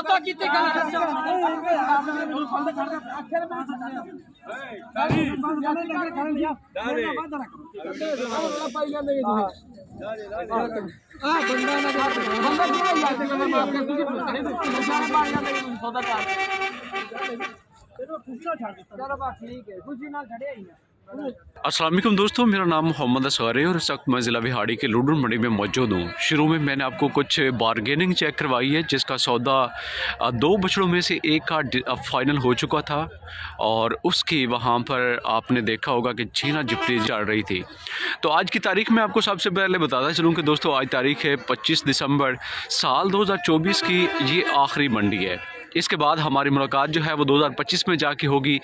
पता कितने का अस्सलाम वालेकुम दोस्तों, मेरा नाम मोहम्मद असगर है और इस वक्त मैं ज़िला बिहाड़ी के लुडुर मंडी में मौजूद हूँ। शुरू में मैंने आपको कुछ बारगेनिंग चेक करवाई है, जिसका सौदा दो बछड़ों में से एक का फाइनल हो चुका था और उसकी वहाँ पर आपने देखा होगा कि छीना झपटी चल रही थी। तो आज की तारीख में आपको सबसे पहले बताता चलूँ कि दोस्तों आज तारीख है 25 दिसंबर साल 2024 की। ये आखिरी मंडी है। इसके बाद हमारी मुलाकात जो है वो 2025 में जाके होगी।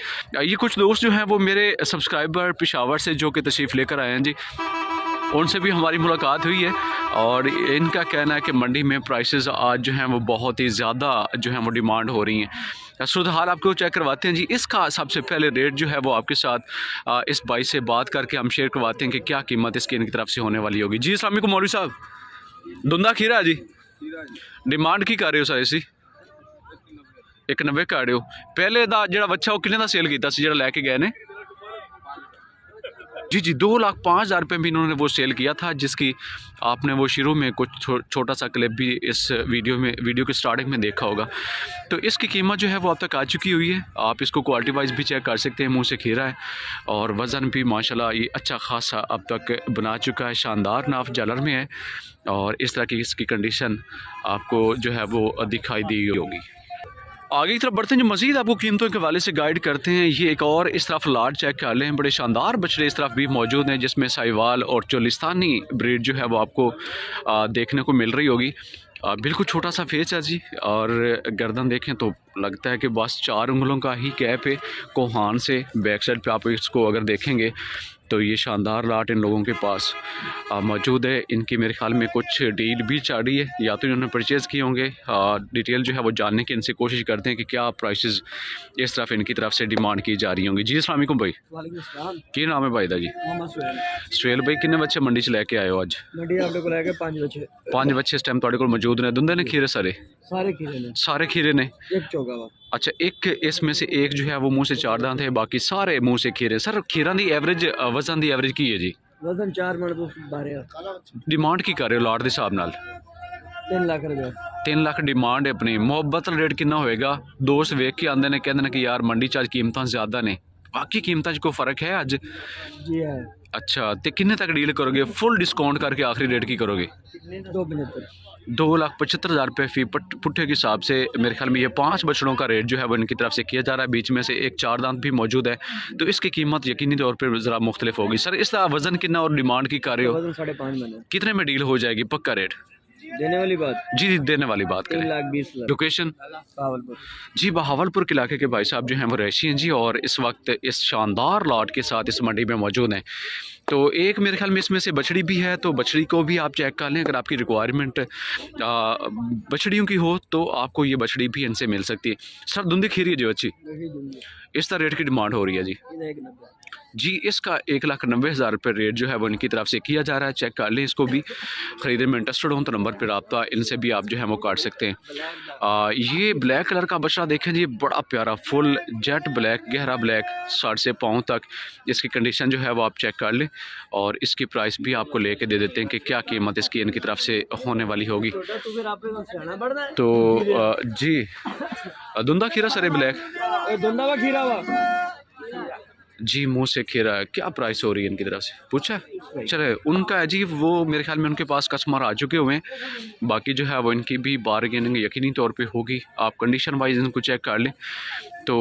ये कुछ दोस्त जो हैं वो मेरे सब्सक्राइबर पेशावर से जो कि तशरीफ़ लेकर आए हैं जी, उनसे भी हमारी मुलाकात हुई है और इनका कहना है कि मंडी में प्राइसेस आज जो हैं वो बहुत ही ज़्यादा जो है वो डिमांड हो रही हैं। सूरत हाल आपको चेक करवाते हैं जी। इसका सबसे पहले रेट जो है वो आपके साथ इस भाई से बात करके हम शेयर करवाते हैं कि क्या कीमत इसकी इनकी तरफ से होने वाली होगी। जी अस्सलाम वालेकुम मौलवी साहब, धुंदा खीरा जी डिमांड की कर रहे हो सर? इसी 190 कर रहे हो। पहले दा जो बच्चा वो किन्ने दा सेल किया जो लैके गए ने? जी जी 2,05,000 रुपये में इन्होंने वो सेल किया था, जिसकी आपने वो शुरू में कुछ छोटा सा क्लिप भी इस वीडियो के स्टार्टिंग में देखा होगा। तो इसकी कीमत जो है वो अब तक आ चुकी हुई है। आप इसको क्वालिटी वाइज भी चेक कर सकते हैं। मुंह से खीरा है और वज़न भी माशाल्लाह ये अच्छा खासा अब तक बना चुका है। शानदार नाफ जालर में है और इस तरह की इसकी कंडीशन आपको जो है वो दिखाई दी होगी। आगे की तरफ बढ़ते हैं जो मज़ीद आपको कीमतों के हवाले से गाइड करते हैं। ये एक और इस तरफ लाट चेक कर लें, बड़े शानदार बछड़े इस तरफ भी मौजूद हैं, जिसमें साहिवाल और चोलिस्तानी ब्रीड जो है वो आपको देखने को मिल रही होगी। बिल्कुल छोटा सा फेस है जी और गर्दन देखें तो लगता है कि बस 4 उंगलों का ही कैप है कोहान से। बैक साइड पे आप इसको अगर देखेंगे तो ये शानदार लाट इन लोगों के पास मौजूद है। इनकी मेरे ख्याल में कुछ डील भी चल रही है, या तो इन्होंने परचेज़ किए होंगे। डिटेल जो है वो जानने की इनसे कोशिश करते हैं कि क्या प्राइसेस इस तरफ इनकी तरफ से डिमांड की जा रही होंगी। जी अस्सलाम वालेकुम भाई, की नाम है भाई दा जी? सुहेल भाई, कितने बच्चे मंडी से लेके आए हो आज? मंडी आपने को लेके 5 बच्चे। 5 बच्चे इस टाइम ਤੁਹਾਡੇ ਕੋਲ मौजूद ने। दुंदे ने खीरे सारे? सारे खीरे ने। सारे खीरे ने। एक चौका वा। अच्छा, एक इसमें से एक जो है वो मुंह से 4 दांत है, बाकी सारे मुंह से खीरे। सर खीरा दी एवरेज वजन दी एवरेज की है जी? वजन 4 मन तो 12। डिमांड की कर रहे हो लाट के हिसाब नाल? 3 लाख रुपए। 3 लाख डिमांड है अपनी। मुहब्बत रेट कितना होएगा? दोस्त वेख के आंदे ने कहते हैं कि यार मंडी च कीमत ज़्यादा ने, बाकी कीमत कोई फ़र्क है अज? जी है। अच्छा, तो किन्ने तक डील करोगे? फुल डिस्काउंट करके आखिरी रेट की करोगे? 2,75,000 रुपये फ़ी पुट्ठे के हिसाब से मेरे ख्याल में ये 5 बछड़ों का रेट जो है वो इनकी तरफ से किया जा रहा है। बीच में से एक 4 दांत भी मौजूद है, तो इसकी कीमत यकीनी तौर पर ज़रा मुख्तलिफ होगी। सर इसका वज़न कितना और डिमांड की कर रहे हो? 5.5 कितने में डील हो जाएगी? पक्का रेट देने वाली बात? जी जी देने वाली बात करें। 3,20,000। लोकेशन? बहावलपुर। जी बहावलपुर के इलाके के भाई साहब जो हैं वो रैशी हैं जी, और इस वक्त इस शानदार लॉट के साथ इस मंडी में मौजूद हैं। तो एक मेरे ख्याल में इसमें से बछड़ी भी है, तो बछड़ी को भी आप चेक कर लें। अगर आपकी रिक्वायरमेंट बछड़ियों की हो तो आपको ये बछड़ी भी इनसे मिल सकती है। सर धुंधी खीरी है जो अच्छी, इस तरह रेट की डिमांड हो रही है जी? जी इसका 1,90,000 रुपये रेट जो है वो इनकी तरफ से किया जा रहा है। चेक कर लें इसको भी। ख़रीदने में इंटरेस्टेड हो तो नंबर पर रब्ता इनसे भी आप जो है वो काट सकते हैं। ये ब्लैक कलर का बछड़ा देखें जी, बड़ा प्यारा फुल जेट ब्लैक, गहरा ब्लैक, सर से पाँव तक इसकी कंडीशन जो है वो आप चेक कर लें और इसकी प्राइस भी आपको लेके दे देते हैं कि क्या कीमत इसकी इनकी तरफ से होने वाली होगी। तो जी धुंधा खीरा सर ब्लैक धुंधा खीरा वा जी, मुंह से खीरा है। क्या प्राइस हो रही है इनकी तरफ से? पूछा चले उनका है जी, वो मेरे ख्याल में उनके पास कस्टमर आ चुके हुए हैं। बाकी जो है वो इनकी भी बारगेनिंग यकीनी तौर पे होगी। आप कंडीशन वाइज इनको चेक कर लें। तो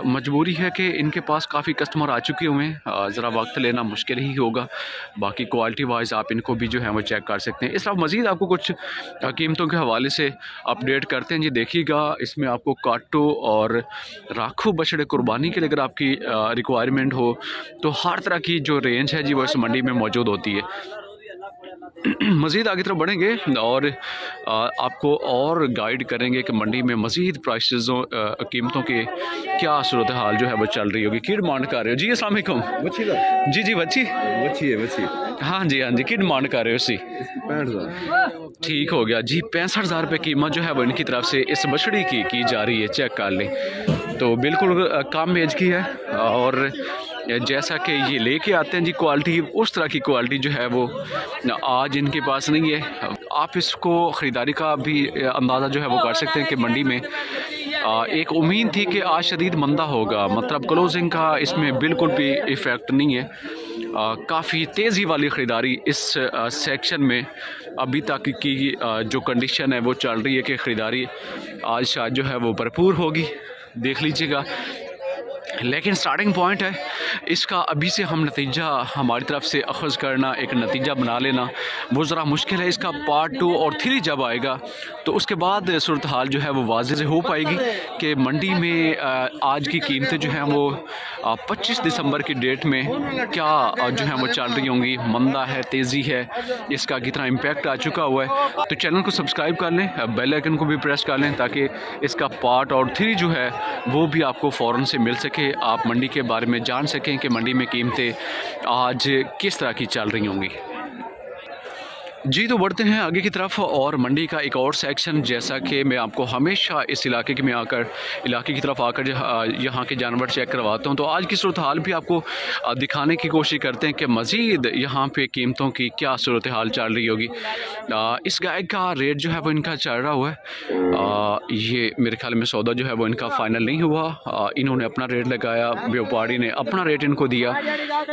मजबूरी है कि इनके पास काफ़ी कस्टमर आ चुके हुए हैं, ज़रा वक्त लेना मुश्किल ही होगा। बाकी क्वालिटी वाइज आप इनको भी जो है वो चेक कर सकते हैं। इस तरह मज़ीद आपको कुछ कीमतों के हवाले से अपडेट करते हैं जी। देखिएगा इसमें आपको काटो और राखो बछड़े कुर्बानी के लिए अगर आपकी रिक्वायरमेंट हो तो हर तरह की जो रेंज है जी वो इस मंडी में मौजूद होती है। मज़ीद आगे तरफ बढ़ेंगे और आपको और गाइड करेंगे कि मंडी में मज़ीद प्राइसेज़ों कीमतों के क्या सूरत हाल जो है वो चल रही होगी। की डिमांड कर रहे हो जी? अस्सलाम वालेकुम। मच्छी का जी जी बच्ची मच्छी हाँ जी की डिमांड कर रहे हो सी? 65,000। ठीक हो गया जी। 65,000 रुपये कीमत जो है वो इनकी तरफ से इस बछड़ी की जा रही है। चेक कर लें तो बिल्कुल कम एज की है और जैसा कि ये लेके आते हैं जी क्वालिटी, उस तरह की क्वालिटी जो है वो आज इनके पास नहीं है। आप इसको ख़रीदारी का भी अंदाज़ा जो है वो कर सकते हैं कि मंडी में एक उम्मीद थी कि आज शदीद मंदा होगा, मतलब क्लोजिंग का इसमें बिल्कुल भी इफ़ेक्ट नहीं है। काफ़ी तेज़ी वाली ख़रीदारी इस सेक्शन में अभी तक की जो कंडीशन है वो चल रही है कि ख़रीदारी आज शायद जो है वो भरपूर होगी, देख लीजिएगा। लेकिन स्टार्टिंग पॉइंट है इसका, अभी से हम नतीजा हमारी तरफ से अख़ज़ करना, एक नतीजा बना लेना वो ज़रा मुश्किल है। इसका पार्ट 2 और 3 जब आएगा तो उसके बाद सूरत हाल जो है वो वाज़ेह से हो पाएगी कि मंडी में आज की कीमतें जो हैं वो 25 दिसंबर की डेट में क्या जो है वो चल रही होंगी। मंदा है, तेज़ी है, इसका कितना इम्पैक्ट आ चुका हुआ है। तो चैनल को सब्सक्राइब कर लें, बेल आइकन को भी प्रेस कर लें ताकि इसका पार्ट और 3 जो है वो भी आपको फ़ौरन से मिल सके, आप मंडी के बारे में जान सकें कि मंडी में कीमतें आज किस तरह की चल रही होंगी। जी तो बढ़ते हैं आगे की तरफ और मंडी का एक और सेक्शन, जैसा कि मैं आपको हमेशा इस इलाके की तरफ आकर यहाँ के जानवर चेक करवाता हूँ। तो आज की सूरत हाल भी आपको दिखाने की कोशिश करते हैं कि मज़ीद यहाँ पे कीमतों की क्या सूरत हाल चल रही होगी। इस गाय का रेट जो है वो इनका चल रहा हुआ है। ये मेरे ख्याल में सौदा जो है वो इनका फ़ाइनल नहीं हुआ। इन्होंने अपना रेट लगाया, व्यापारी ने अपना रेट इनको दिया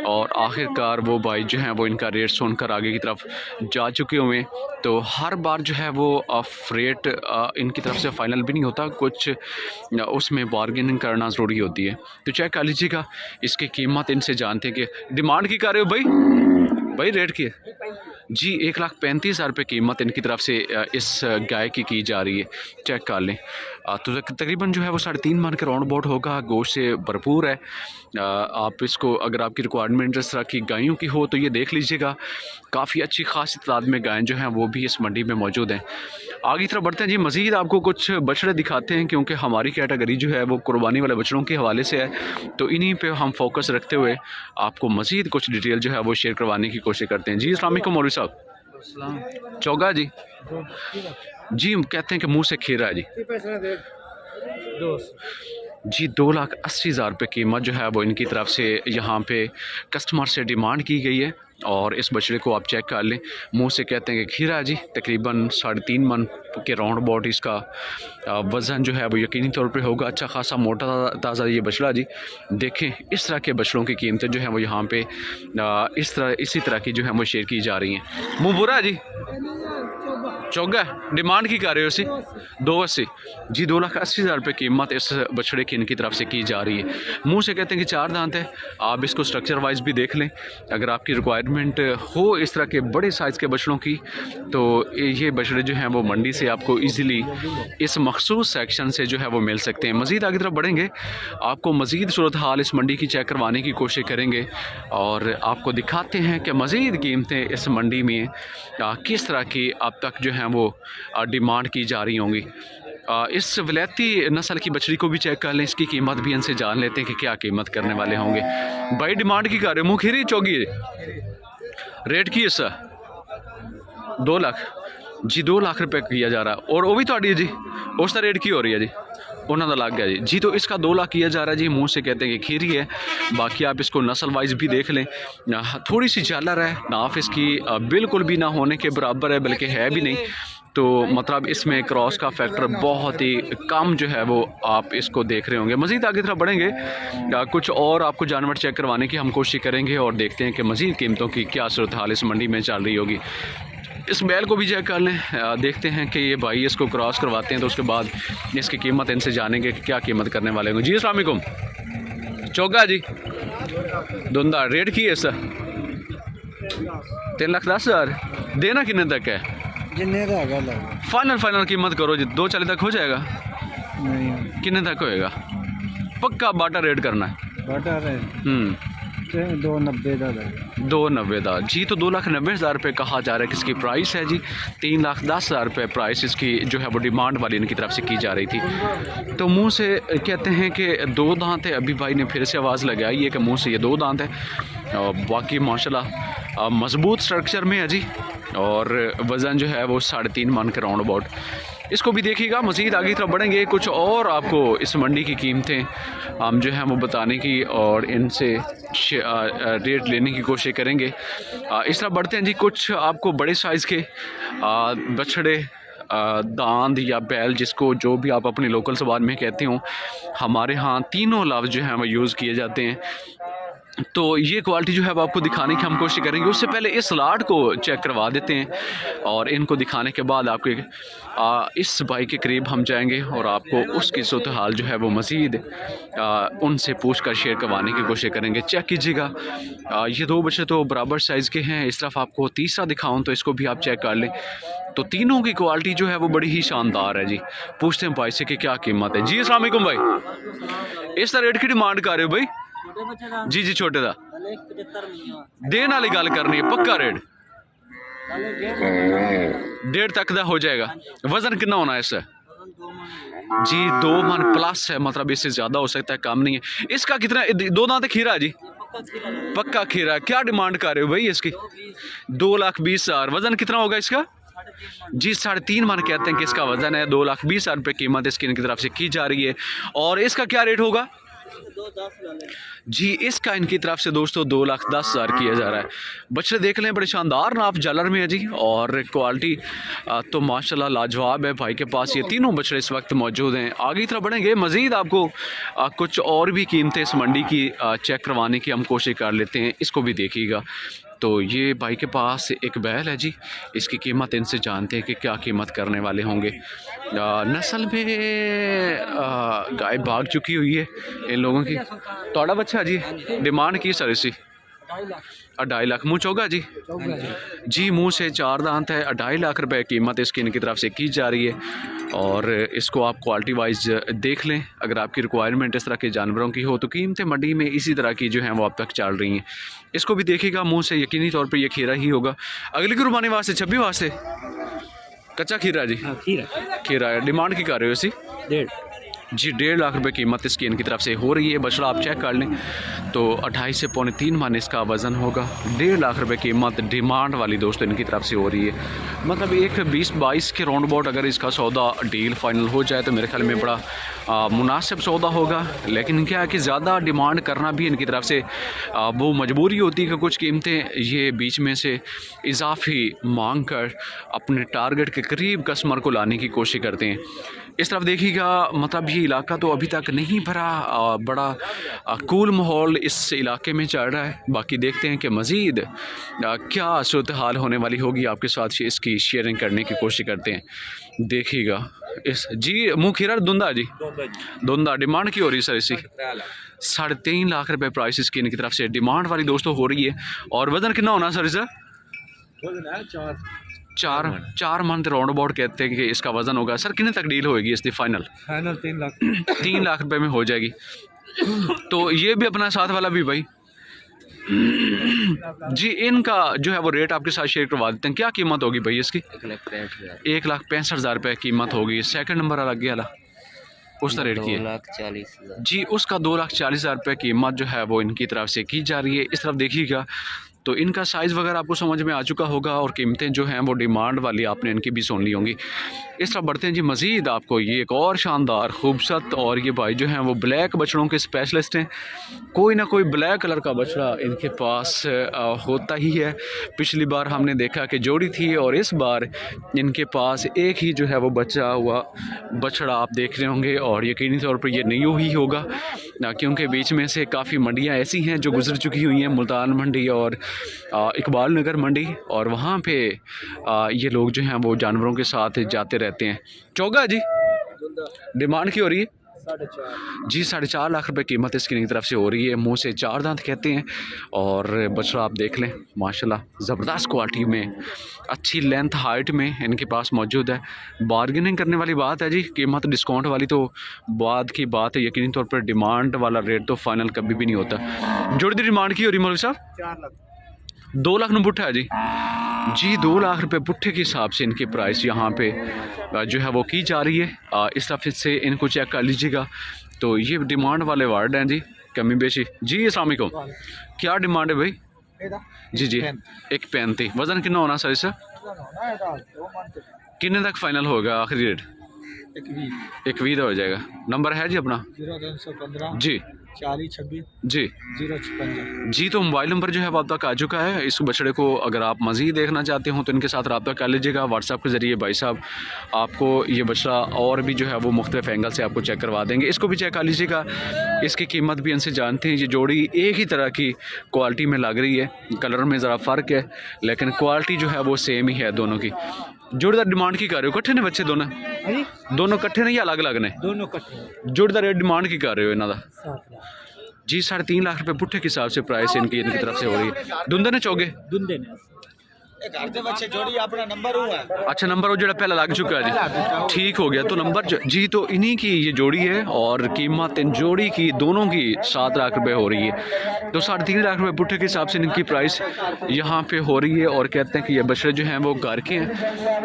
और आखिरकार वो भाई जो हैं वो इनका रेट सुनकर आगे की तरफ जा चुके हुए। तो हर बार जो है वो रेट इनकी तरफ से फ़ाइनल भी नहीं होता, कुछ उसमें बार्गेनिंग करना ज़रूरी होती है। तो चेक कर लीजिएगा इसकी कीमत, इनसे जानते हैं कि डिमांड की कर रहे हो भाई रेट की जी। 1,35,000 रुपये कीमत इनकी तरफ से इस गाय की जा रही है। चेक कर लें तो तकरीबन जो है वो 3.5 मन के राउंड अबाउट होगा, गोश्त से भरपूर है। आप इसको, अगर आपकी रिक्वायरमेंट इस तरह की गायों की हो तो ये देख लीजिएगा, काफ़ी अच्छी खासी तादाद में गायें जो हैं वो भी इस मंडी में मौजूद हैं। आगे तरफ बढ़ते हैं जी, मज़ीद आपको कुछ बछड़े दिखाते हैं क्योंकि हमारी कैटेगरी जो है वो कुर्बानी वाले बछड़ों के हवाले से है। तो इन्हीं पे हम फोकस रखते हुए आपको मज़ीद कुछ डिटेल जो है वो शेयर करवाने की कोशिश करते हैं। जी अस्सलाम वालेकुम मौलवी साहब। चौगा जी कहते हैं कि मुँह से खीरा है जी। 2,80,000 रुपये कीमत जो है वो इनकी तरफ से यहाँ पे कस्टमर से डिमांड की गई है। और इस बछड़े को आप चेक कर लें, मुंह से कहते हैं कि खीरा है जी। तकरीबन 3.5 मन के राउंड अबाउट इसका वज़न जो है वो यकीनी तौर पे होगा। अच्छा खासा मोटा ताज़ा ये बछड़ा जी। देखें इस तरह के बछड़ों की कीमतें जो हैं वो यहाँ पे इसी तरह की जो है वो शेयर की जा रही हैं। मुँह बुरा है जी, चौगा डिमांड की कर रहे हो इसी 280 जी। 2,80,000 रुपये कीमत इस बछड़े की इनकी तरफ से की जा रही है। मुंह से कहते हैं कि 4 दांत है। आप इसको स्ट्रक्चर वाइज भी देख लें, अगर आपकी रिक्वायरमेंट हो इस तरह के बड़े साइज़ के बछड़ों की तो ये बछड़े जो हैं वो मंडी से आपको ईज़िली इस मखसूस सेक्शन से जो है वो मिल सकते हैं। मज़ीद आगे तरफ बढ़ेंगे, आपको मज़ीद सूरत हाल इस मंडी की चेक करवाने की कोशिश करेंगे और आपको दिखाते हैं कि मज़ीद कीमतें इस मंडी में किस तरह की अब तक जो हैं वो डिमांड की जा रही होंगी। इस वलैती नस्ल की बछड़ी को भी चेक कर लें, इसकी कीमत भी इनसे जान लेते हैं कि क्या कीमत करने वाले होंगे। भाई डिमांड की कर रहे हो, मुँह खीरी चौगी रेट की इस 2 लाख जी। 2 लाख रुपये किया जा रहा है और वो भी थोड़ी जी उसका रेट की हो रही है जी, उन्होंने लग गया जी। तो इसका 2 लाख किया जा रहा है जी। मुंह से कहते हैं कि खीरी है। बाकी आप इसको नस्ल वाइज भी देख लें, थोड़ी सी झालर है, नाफ इसकी बिल्कुल भी ना होने के बराबर है, बल्कि है भी नहीं। तो मतलब इसमें क्रॉस का फैक्टर बहुत ही कम जो है वो आप इसको देख रहे होंगे। मज़ीद आगे तरफ बढ़ेंगे, कुछ और आपको जानवर चेक करवाने की हम कोशिश करेंगे और देखते हैं कि मज़ीद कीमतों की क्या सूरत हाल इस मंडी में चल रही होगी। इस बैल को भी चेक कर लें, देखते हैं कि ये भाई इसको क्रॉस करवाते हैं तो उसके बाद इसकी कीमत इनसे जानेंगे कि क्या कीमत करने वाले होंगे। जी अस्सलाम वालेकुम। चौगा जी धुंधा रेट की है सर 3,10,000 देना कितने तक है? फाइनल कीमत करो जी, 2,40 तक हो जाएगा? नहीं, कितने तक होएगा? पक्का बाटा रेट करना है? बाटा रेट 290 ਦਾ 290 ਦਾ जी। तो 2,90,000 रुपये कहा जा रहा है कि इसकी प्राइस है जी। 3,10,000 रुपये प्राइस इसकी जो है वो डिमांड वाली इनकी तरफ से की जा रही थी। तो मुंह से कहते हैं कि 2 दांत है। अभी भाई ने फिर से आवाज़ लगाई है कि मुंह से ये 2 दांत है और बाकी माशाल्लाह मज़बूत स्ट्रक्चर में है जी। और वज़न जो है वो 3.5 मन के राउंड अबाउट। इसको भी देखिएगा। मज़ीद आगे तरफ बढ़ेंगे, कुछ और आपको इस मंडी की कीमतें हम जो है वो बताने की और इनसे रेट लेने की कोशिश करेंगे। इस तरह बढ़ते हैं जी। कुछ आपको बड़े साइज़ के बछड़े, दांद या बैल, जिसको जो भी आप अपने लोकल ज़बान में कहते हो, हमारे यहाँ तीनों लफ्ज़ जो हैं वो यूज़ किए जाते हैं। तो ये क्वालिटी जो है वो आपको दिखाने की हम कोशिश करेंगे। उससे पहले इस लाट को चेक करवा देते हैं और इनको दिखाने के बाद आपके इस भाई के करीब हम जाएंगे और आपको उसकी सूरत हाल जो है वो मज़ीद उनसे पूछ कर शेयर करवाने की कोशिश करेंगे। चेक कीजिएगा, ये 2 बच्चे तो बराबर साइज़ के हैं। इस तरफ आपको तीसरा दिखाऊं तो इसको भी आप चेक कर लें। तो तीनों की क्वालिटी जो है वो बड़ी ही शानदार है जी। पूछते हैं भाई से कि क्या कीमत है जी। अस्सलाम वालेकुम भाई, इस रेट की डिमांड कर रहे हो भाई? जी जी, छोटे दा देन वाली गल करनी है, पक्का रेट 1.5 तक का हो जाएगा। वजन कितना होना है इससे? जी 2 मन प्लस है, मतलब इससे ज़्यादा हो सकता है, कम नहीं है। इसका कितना 2 दांत खीरा जी? पक्का खीरा। क्या डिमांड कर रहे हो भाई इसकी? 2,20,000। वजन कितना होगा इसका? जी 3.5 मन कहते हैं कि इसका वजन है। 2,20,000 रुपये कीमत इसकी इनकी तरफ से की जा रही है। और इसका क्या रेट होगा जी? इसका इनकी तरफ से दोस्तों 2,10,000 किया जा रहा है। बच्चे देख लें, बड़े शानदार नाप जालर में है जी। और क्वालिटी तो माशाल्लाह लाजवाब है भाई के पास। ये तीनों बछड़े इस वक्त मौजूद हैं। आगे तरफ बढ़ेंगे, मज़ीद आपको कुछ और भी कीमतें इस मंडी की चेक करवाने की हम कोशिश कर लेते हैं। इसको भी देखिएगा। तो ये भाई के पास एक बैल है जी। इसकी कीमत इनसे जानते हैं कि क्या कीमत करने वाले होंगे। नस्ल में गाय भाग चुकी हुई है इन लोगों की। तोड़ा बच्चा जी, डिमांड की सर इसी 2.5 लाख। मुँह चौगा जी? जी मुँह से 4 दांत है। 2.5 लाख रुपए कीमत इसकी इनकी तरफ से की जा रही है। और इसको आप क्वालिटी वाइज देख लें। अगर आपकी रिक्वायरमेंट इस तरह के जानवरों की हो तो कीमतें मंडी में इसी तरह की जो हैं वो अब तक चल रही हैं। इसको भी देखिएगा। मुँह से यकीनी तौर पर यह खीरा ही होगा। अगली कुर्बानी वास्ते 26 वास्ते कच्चा खीरा जी? खीरा है। डिमांड की कर रहे हो इसी? 1.5 जी। 1.5 लाख रुपए कीमत इसकी इनकी तरफ से हो रही है। बछड़ा आप चेक कर लें तो 2.5 से 3.25 मन इसका वज़न होगा। 1.5 लाख रुपए कीमत डिमांड वाली दोस्तों इनकी तरफ से हो रही है। मतलब एक 20-22 के राउंड अबाउट अगर इसका सौदा डील फाइनल हो जाए तो मेरे ख्याल में बड़ा मुनासिब सौदा होगा। लेकिन क्या है कि ज़्यादा डिमांड करना भी इनकी तरफ से वो मजबूरी होती है कि कुछ कीमतें ये बीच में से इजाफी मांग कर अपने टारगेट के करीब कस्टमर को लाने की कोशिश करते हैं। इस तरफ देखिएगा, मतलब ये इलाका तो अभी तक नहीं भरा, बड़ा कूल माहौल इस इलाके में चल रहा है। बाकी देखते हैं कि मज़ीद क्या सूरत हाल होने वाली होगी। आपके साथ इसकी शेयरिंग करने की कोशिश करते हैं। देखिएगा इस जी मुँह खीरा धुंधा जी? धुंधा। डिमांड की हो रही है सर इसी? 3.5 लाख रुपए प्राइस इसकी इनकी तरफ से डिमांड वाली दोस्तों हो रही है। और वज़न कितना होना सर इसका? 4 मंथ राउंड अबाउट कहते हैं कि इसका वज़न होगा। सर कितने तक डील होएगी इसकी फाइनल? 3 लाख रुपए में हो जाएगी। तो ये भी अपना साथ वाला भी भाई जी, इनका जो है वो रेट आपके साथ शेयर करवा देते हैं। क्या कीमत होगी भाई इसकी? 1,65,000 रुपये कीमत होगी। सेकंड नंबर वाला गया वाला उसका रेट की है 2,40,000 जी। उसका 2,40,000 रुपये कीमत जो है वो इनकी तरफ से की जा रही है। इस तरफ देखिएगा तो इनका साइज़ वगैरह आपको समझ में आ चुका होगा और कीमतें जो हैं वो डिमांड वाली आपने इनकी भी सुन ली होंगी। इस तरह बढ़ते हैं जी। मज़ीद आपको ये एक और शानदार खूबसूरत, और ये भाई जो हैं वो ब्लैक बछड़ों के स्पेशलिस्ट हैं। कोई ना कोई ब्लैक कलर का बछड़ा इनके पास होता ही है। पिछली बार हमने देखा कि जोड़ी थी और इस बार इनके पास एक ही जो है वो बचा हुआ बछड़ा आप देख रहे होंगे। और यकीनी तौर पर ये न्यू ही होगा क्योंकि बीच में से काफ़ी मंडियाँ ऐसी हैं जो गुजर चुकी हुई हैं, मुल्तान मंडी और इकबाल नगर मंडी, और वहाँ पे ये लोग जो हैं वो जानवरों के साथ जाते रहते हैं। चौगा जी? डिमांड की हो रही है? जी 4.5 लाख रुपए कीमत इसकी तरफ से हो रही है। मुंह से 4 दांत कहते हैं और बछड़ा आप देख लें माशाल्लाह ज़बरदस्त क्वालिटी में, अच्छी लेंथ हाइट में इनके पास मौजूद है। बार्गेनिंग करने वाली बात है जी, कीमत डिस्काउंट वाली तो बाद की बात है। यकीनी तौर पर डिमांड वाला रेट तो फाइनल कभी भी नहीं होता। जोड़ी दी डिमांड की हो रही मौलवी साहब 4 लाख 2 लाख में पुट्ठा है जी 2 लाख रुपए पुट्ठे के हिसाब से इनकी प्राइस यहाँ पे जो है वो की जा रही है। इस तरफ से इनको चेक कर लीजिएगा। तो ये डिमांड वाले वार्ड हैं जी, कमी बेशी जी। अस्सलाम वालेकुम, क्या डिमांड है भाई? जी जी 1.35। वज़न कितना होना सर इससे? कितने तक फाइनल होगा आखिरी रेट? 1.20 हो जाएगा। नंबर है जी अपना? 0315 जी 4026 जी 056 जी। तो मोबाइल नंबर जो है वो अब तक आ चुका है। इस बछड़े को अगर आप मज़ीद देखना चाहते हो तो इनके साथ रब्ता कर लीजिएगा व्हाट्सएप के ज़रिए। भाई साहब आपको ये बछड़ा और भी जो है वो मुख्तलिफ एंगल से आपको चेक करवा देंगे। इसको भी चेक कर लीजिएगा। इसकी कीमत भी इनसे जानते हैं। ये जोड़ी एक ही तरह की क्वालिटी में लग रही है, कलर में ज़रा फ़र्क है लेकिन क्वालिटी जो है वो सेम ही है दोनों की। जोड़ीदार डिमांड की कर रहे हो? कट्ठे ने बच्चे दोनों कट्ठे ने या अलग अलग ने? दोनों कट्ठे। जोड़ीदार रेट डिमांड की कर रहे हो इन्हों का? 7 लाख जी 3.5 लाख रुपए पुट्ठे के हिसाब से प्राइस इनकी तरफ से हो रही है। दुंदे ने चौगे दुंदे ने घर दे बच्चे जोड़ी अपना नंबर हुआ है। अच्छा नंबर वो जो पहला लग चुका है जी, ठीक हो गया। तो नंबर जी तो इन्हीं की ये जोड़ी है और कीमत इन जोड़ी की दोनों की 7 लाख रुपए हो रही है। तो 3.5 लाख रुपए पुट्ठे के हिसाब से इनकी प्राइस यहाँ पे हो रही है। और कहते हैं कि ये बछड़े जो हैं वो घर के हैं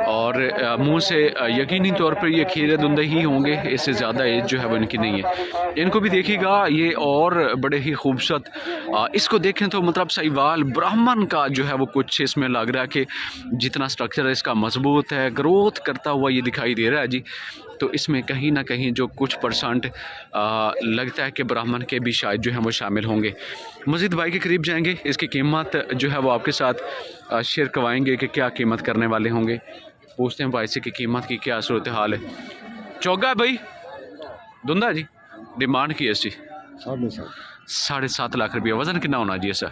और मुंह से यकीनी तौर पर ये खीरे दुंदे ही होंगे, इससे ज़्यादा एज जो है वो इनकी नहीं है। इनको भी देखिएगा, ये और बड़े ही खूबसूरत। इसको देखें तो मतलब साहिवाल ब्राह्मण का जो है वो कुछ इसमें लग रहा है कि जितना स्ट्रक्चर है इसका मजबूत है, ग्रोथ करता हुआ ये दिखाई दे रहा है जी। तो इसमें कहीं ना कहीं जो कुछ परसेंट लगता है कि ब्राह्मण के भी शायद जो है वो शामिल होंगे। मज़ीद भाई के करीब जाएंगे, इसकी कीमत जो है वो आपके साथ शेयर करवाएंगे कि क्या कीमत करने वाले होंगे। पूछते हैं भाई से कि कीमत की क्या सूरत हाल है। चौगा भाई धुंधा जी डिमांड की है इसकी 7.5 लाख रुपये। वज़न कितना होना जी ऐसा?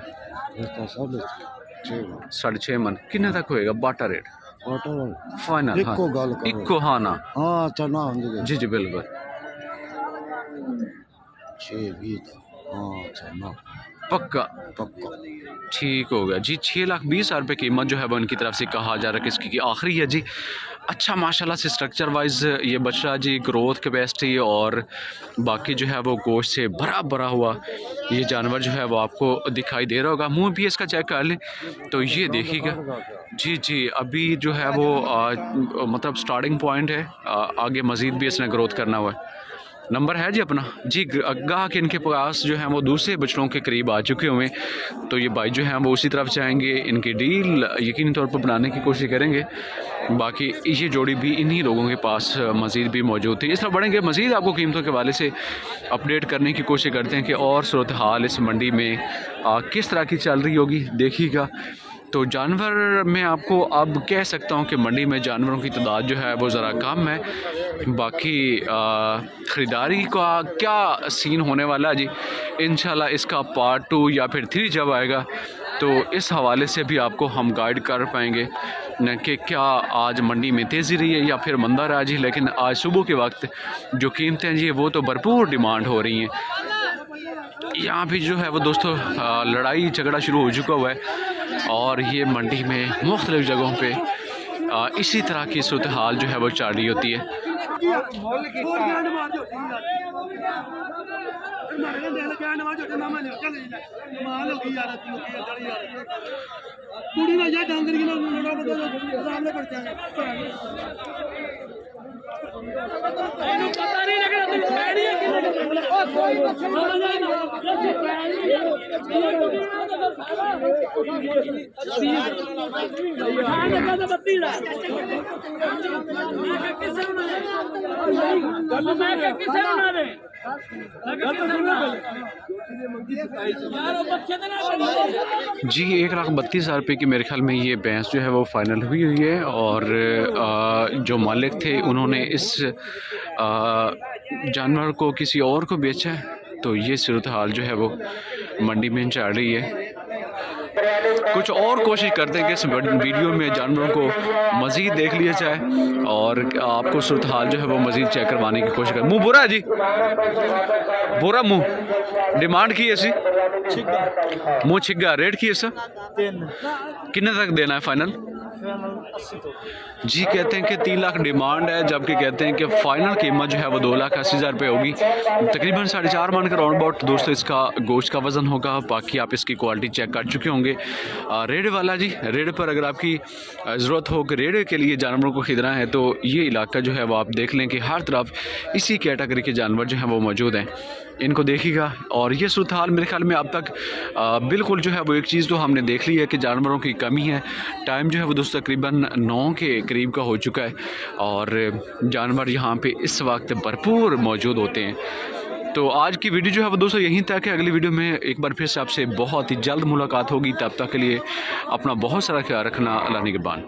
6.5 मन। कितने तक होएगा बाटा रेट फाइनल? इको हाँ ना जी जी बिल्कुल 6 पक्का ठीक हो गया जी। 6,20,000 रुपये कीमत जो है वो इनकी तरफ से कहा जा रहा है कि इसकी आखिरी है जी। अच्छा माशाल्लाह से स्ट्रक्चर वाइज ये बछड़ा जी, ग्रोथ कैपेसिटी और बाकी जो है वो गोश्त से भरा भरा हुआ ये जानवर जो है वो आपको दिखाई दे रहा होगा। मुंह भी इसका चेक कर लें तो ये देखिएगा जी जी। अभी जो है वो मतलब स्टार्टिंग पॉइंट है, आगे मज़ीद भी इसने ग्रोथ करना हुआ है। नंबर है जी अपना जी। गाह के इनके पास जो है वो दूसरे बछड़ों के करीब आ चुके हुए, तो ये भाई जो हैं वो उसी तरफ जाएंगे, इनकी डील यकीनी तौर पर बनाने की कोशिश करेंगे। बाकी ये जोड़ी भी इन्हीं लोगों के पास मज़ीद भी मौजूद थी। इस तरह बढ़ेंगे, मज़ीद आपको कीमतों के हवाले से अपडेट करने की कोशिश करते हैं कि और सूरत हाल इस मंडी में किस तरह की चल रही होगी देखिएगा। तो जानवर मैं आपको अब कह सकता हूँ कि मंडी में जानवरों की तादाद जो है वो ज़रा कम है। बाकी ख़रीदारी का क्या सीन होने वाला है जी, इंशाल्लाह इसका पार्ट 2 या फिर 3 जब आएगा तो इस हवाले से भी आपको हम गाइड कर पाएंगे न कि क्या आज मंडी में तेज़ी रही है या फिर मंदा रहा जी। लेकिन आज सुबह के वक्त जो कीमतें हैं जी वो तो भरपूर डिमांड हो रही हैं। यहाँ भी जो है वो दोस्तों लड़ाई झगड़ा शुरू हो चुका हुआ है और ये मंडी में मुख्तलिफ़ जगहों पे इसी तरह की सूरत हाल जो है वो चल रही होती है। जी 1,32,000 रुपये की मेरे ख्याल में ये भैंस जो है वो फ़ाइनल हुई है और जो मालिक थे उन्होंने इस जानवर को किसी और को बेचा है। तो ये सूरत हाल जो है वो मंडी में चल रही है। कुछ और कोशिश करते हैं कि इस वीडियो में जानवरों को मज़ीद देख लिया जाए और आपको सूरत हाल जो है वो मज़ीद चेक करवाने की कोशिश करें। मुँह बुरा है जी, बुरा मुँह, डिमांड की है सी मुँह छिगा, रेट की है सर, कितने तक देना है फाइनल? जी कहते हैं कि 3 लाख डिमांड है, जबकि कहते हैं कि फ़ाइनल कीमत जो है वो 2,80,000 रुपये होगी। तकरीबन 4.5 मन का राउंड अबाउट दोस्तों इसका गोश्त का वज़न होगा। बाकी आप इसकी क्वालिटी चेक कर चुके होंगे। रेड वाला जी, रेड पर अगर आपकी ज़रूरत हो कि रेड के लिए जानवरों को ख़रीदना है तो ये इलाका जो है वो आप देख लें कि हर तरफ इसी कैटेगरी के जानवर जो हैं वो मौजूद हैं, इनको देखिएगा। और ये सूरत हाल मेरे ख्याल में अब तक बिल्कुल जो है वो एक चीज़ तो हमने देख ली है कि जानवरों की कमी है। टाइम जो है वो दोस्तों तकरीबन 9 के करीब का हो चुका है और जानवर यहाँ पे इस वक्त भरपूर मौजूद होते हैं। तो आज की वीडियो जो है वो दोस्तों यहीं तक है। अगली वीडियो में एक बार फिर से आपसे बहुत ही जल्द मुलाकात होगी। तब तक के लिए अपना बहुत सारा ख्याल रखना। अल्लाह निगहबान।